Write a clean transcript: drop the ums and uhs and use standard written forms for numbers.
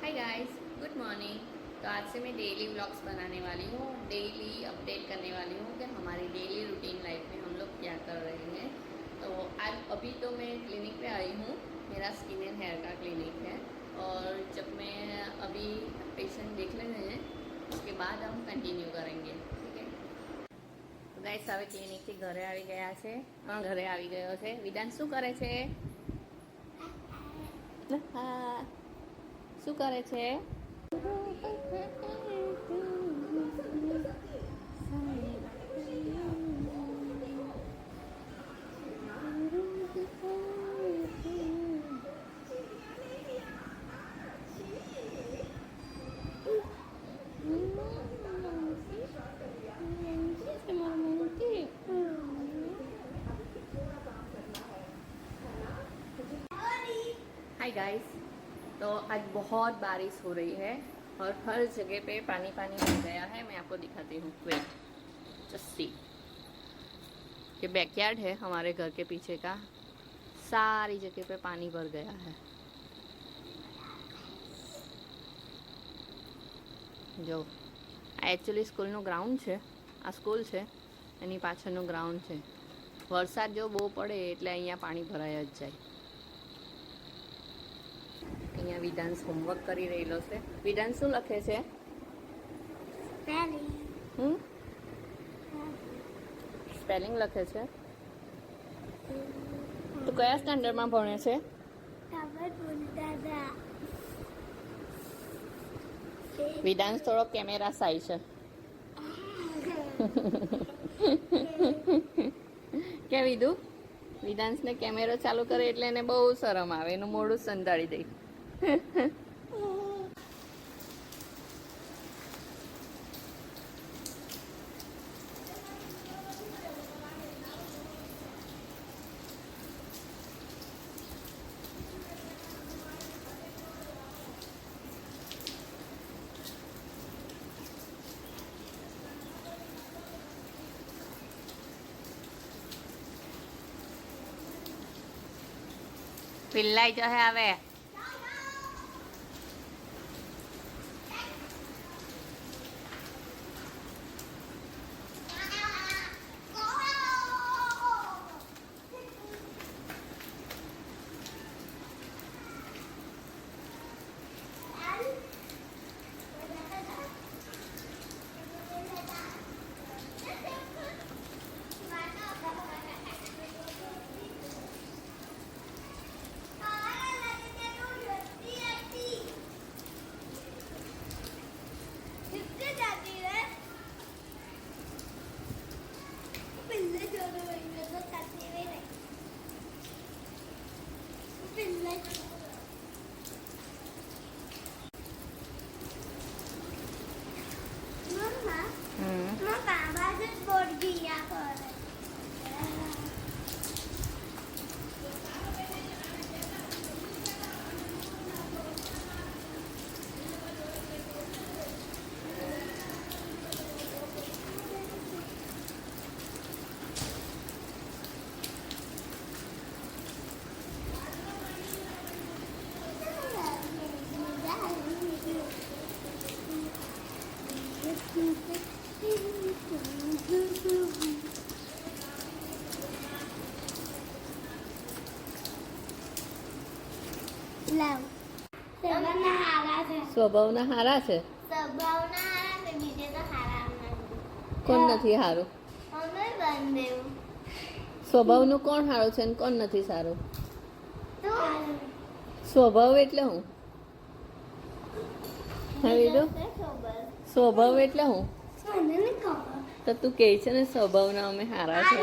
Hi guys, good morning. तो आज से मैं डेली व्लॉग्स बनाने वाली हूँ, डेली अपडेट करने वाली हूँ कि हमारी डेली रूटीन लाइफ में हम लोग क्या कर रहे हैं। तो आज अभी तो मैं क्लिनिक पे आई हूँ, मेरा स्किन एंड हेयर का क्लिनिक है। और जब मैं अभी पेशेंट देख लेते हैं उसके बाद हम कंटिन्यू करेंगे, ठीक है। તો ગાઈસ હવે ક્લિનિકથી ઘરે આવી ગયા છે, ઘરે આવી ગયો છે। વિધાન શું કરે છે? હા, શું કરે છે? हाय गाइस, तो आज बहुत बारिश हो रही है और हर जगह पे पानी पानी हो गया है। मैं आपको दिखाती हूँ, वेट, जस्ट सी। ये बैकयार्ड है हमारे घर के पीछे का, सारी जगह पे पानी भर गया है। जो एक्चुअली स्कूलનું ગ્રાઉન્ડ છે, આ સ્કૂલ છે એની પાછળનું ગ્રાઉન્ડ છે। વરસાદ જો બહુ પડે એટલે અહીંયા પાણી ભરાઈ જ જાય। અહીંયા વિધાંશ હોમવર્ક કરી રહેલો છે। વિધાંશ શું લખે છે? સ્પેલિંગ લખે છે। તો કયા સ્ટાન્ડર્ડમાં ભણે છે? વિધાંશ થોડો કેમેરા સાઈ છે। કે વિદુ, વિધાંશને કેમેરો ચાલુ કરે એટલે એને બહુ શરમ આવે, એનું મોઢું સંતાડી દે। पिल्लाई जो है आवे સ્વભાવના હારા છે। કોણ નથી હારું? સ્વભાવનું કોણ હારું છે ને કોણ નથી સારું? સ્વભાવ એટલે હું? સ્વભાવ એટલે હું? તો તું કહે છે ને સ્વભાવના અમે હારા છે।